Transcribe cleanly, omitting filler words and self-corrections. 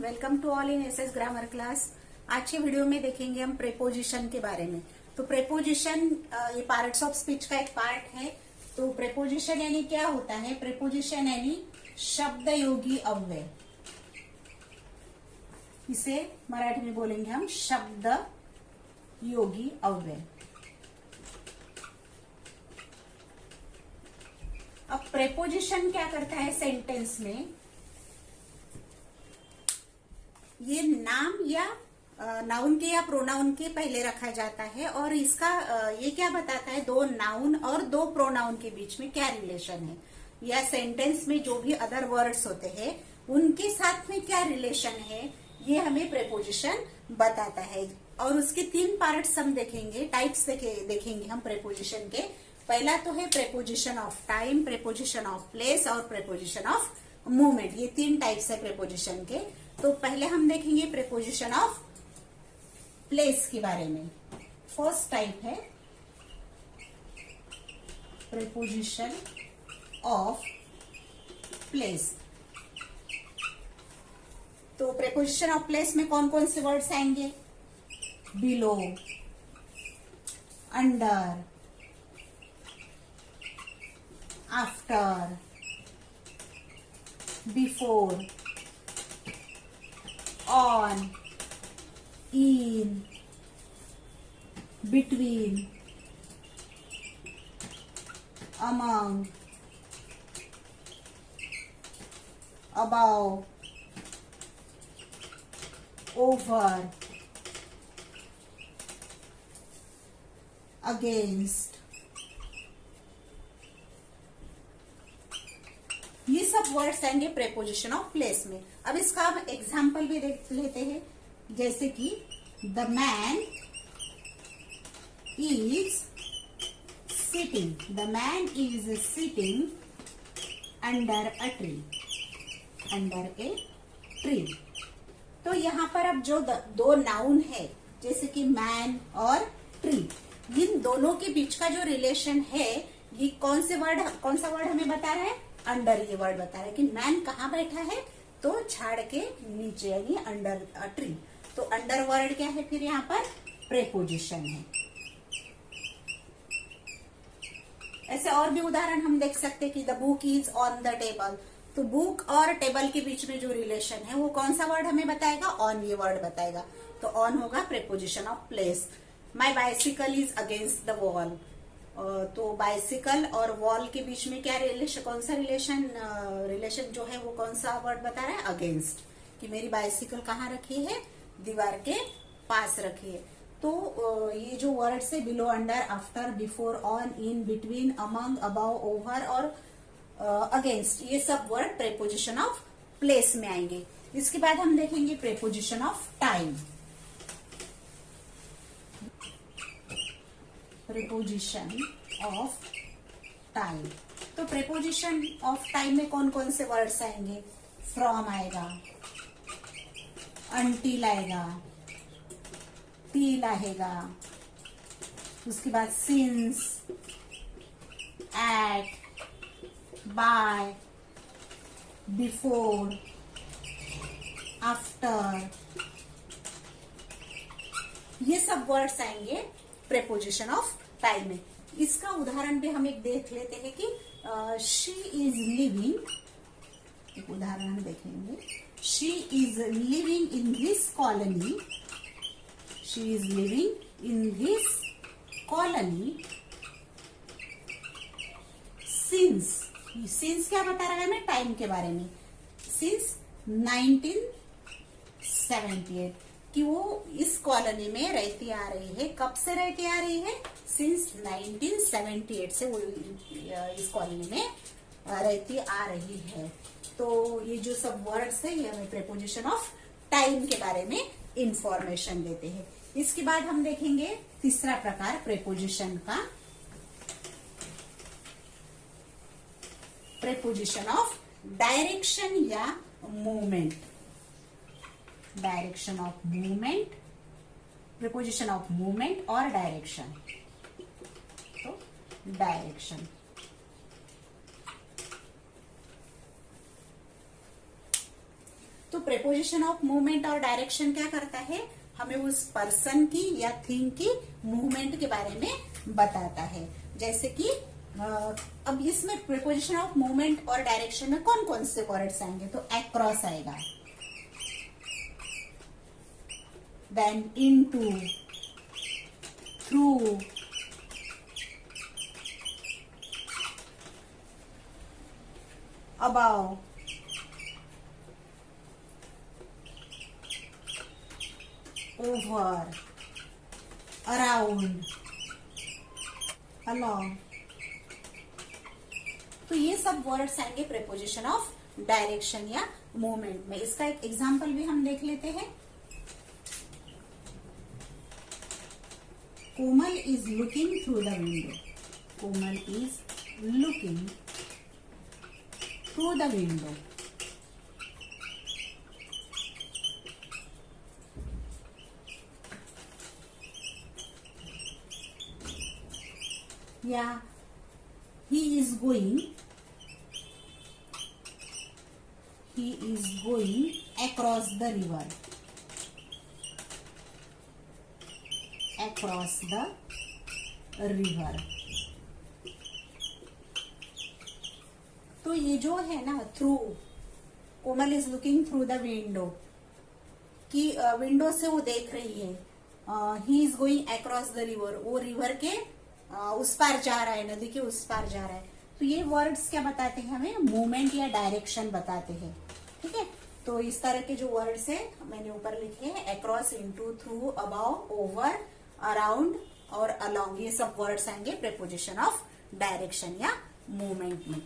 Welcome to all in SS grammar class. आज के video में देखेंगे हम प्रेपोजिशन के बारे में। तो प्रेपोजिशन ये पार्ट्स ऑफ स्पीच का एक पार्ट है। तो प्रेपोजिशन यानी क्या होता है? प्रेपोजिशन यानी शब्द योगी अव्यय। इसे मराठी में बोलेंगे हम शब्द योगी अव्यय। अब प्रेपोजिशन क्या करता है सेंटेंस में? ये नाम या नाउन के या प्रोनाउन के पहले रखा जाता है और इसका ये क्या बताता है, दो नाउन और दो प्रोनाउन के बीच में क्या रिलेशन है, या सेंटेंस में जो भी अदर वर्ड्स होते हैं उनके साथ में क्या रिलेशन है, ये हमें प्रेपोजिशन बताता है। और उसके तीन पार्ट्स हम देखेंगे, टाइप्स देखेंगे हम प्रेपोजिशन के। पहला तो है preposition of time, preposition of place और प्रेपोजिशन ऑफ मूवमेंट। ये तीन टाइप्स है प्रेपोजिशन के। तो पहले हम देखेंगे प्रेपोजिशन ऑफ प्लेस के बारे में। फर्स्ट टाइप है प्रेपोजिशन ऑफ प्लेस। तो प्रेपोजिशन ऑफ प्लेस में कौन कौन से वर्ड्स आएंगे? Below, under, after, before, on, in, between, among, above, over, against। ये सब वर्ड्स आएंगे प्रेपोजिशन ऑफ प्लेस में। अब इसका हम एग्जाम्पल भी देख लेते हैं, जैसे कि the man is sitting, the man is sitting under a tree, under a tree. तो यहाँ पर अब जो दो नाउन है जैसे कि मैन और ट्री, इन दोनों के बीच का जो रिलेशन है, ये कौन सा वर्ड हमें बता रहा है? अंडर। ये वर्ड बता रहा है कि मैन कहाँ बैठा है? तो झाड़ के नीचे, यानी अंडर अ ट्री। तो अंडर वर्ड क्या है? फिर यहाँ पर प्रेपोजिशन है। ऐसे और भी उदाहरण हम देख सकते हैं कि the book is on the table. तो बुक और टेबल के बीच में जो रिलेशन है वो कौन सा वर्ड हमें बताएगा? ऑन ये वर्ड बताएगा। तो ऑन होगा preposition of place. My bicycle is against the wall. तो बाइसिकल और वॉल के बीच में क्या रिलेशन, कौन सा रिलेशन जो है वो कौन सा वर्ड बता रहा है? अगेंस्ट। कि मेरी बाइसिकल कहाँ रखी है? दीवार के पास रखी है। तो ये जो वर्ड्स है below, under, after, before, on, in, between, among, about, over और अगेंस्ट, ये सब वर्ड प्रेपोजिशन ऑफ प्लेस में आएंगे। इसके बाद हम देखेंगे preposition of time. Preposition of time. तो प्रेपोजिशन ऑफ टाइम में कौन कौन से वर्ड्स आएंगे? फ्रॉम आएगा, अनटिल आएगा, टिल आएगा, उसके बाद since, at, by, before, after, ये सब वर्ड्स आएंगे प्रेपोजिशन ऑफ टाइम में। इसका उदाहरण भी हम एक देख लेते हैं कि शी इज लिविंग, एक उदाहरण हम देखेंगे। She is living in this colony, she is living in this colony since क्या बता रहा है हमें? टाइम के बारे में। सिंस 1978, कि वो इस कॉलोनी में रहती आ रही है। कब से रहती आ रही है? सिंस 1978 से वो इस कॉलोनी में रहती आ रही है। तो ये जो सब वर्ड्स है ये हमें प्रेपोजिशन ऑफ टाइम के बारे में इंफॉर्मेशन देते हैं। इसके बाद हम देखेंगे तीसरा प्रकार प्रेपोजिशन का, प्रेपोजिशन ऑफ डायरेक्शन या movement. Direction of movement, preposition of movement और डायरेक्शन। तो डायरेक्शन, तो प्रेपोजिशन ऑफ मूवमेंट और डायरेक्शन क्या करता है, हमें उस पर्सन की या थिंग की मूवमेंट के बारे में बताता है। जैसे कि अब इसमें प्रेपोजिशन ऑफ मूवमेंट और डायरेक्शन में कौन कौन से वर्ड्स आएंगे, तो अक्रॉस आएगा, then into, through, about, over, around, along. तो ये सब वर्ड्स आएंगे प्रेपोजिशन ऑफ डायरेक्शन या मूवमेंट में। इसका एक एग्जांपल भी हम देख लेते हैं। Komal is looking through the window, Komal is looking through the window. या he is going across the river, across the river। तो ये जो है ना through, Komal is looking through the window, कि विंडो से वो देख रही है, he is going across the river, वो रिवर के उस पार जा रहा है, नदी के उस पार जा रहा है। तो ये वर्ड्स क्या बताते हैं, हमें मूवमेंट या डायरेक्शन बताते हैं। ठीक है, तो इस तरह के जो वर्ड्स है मैंने ऊपर लिखे हैं, across, into, through, about, over, around और अलोंग, ये सब वर्ड्स आएंगे प्रेपोजिशन ऑफ डायरेक्शन या मूवमेंट में।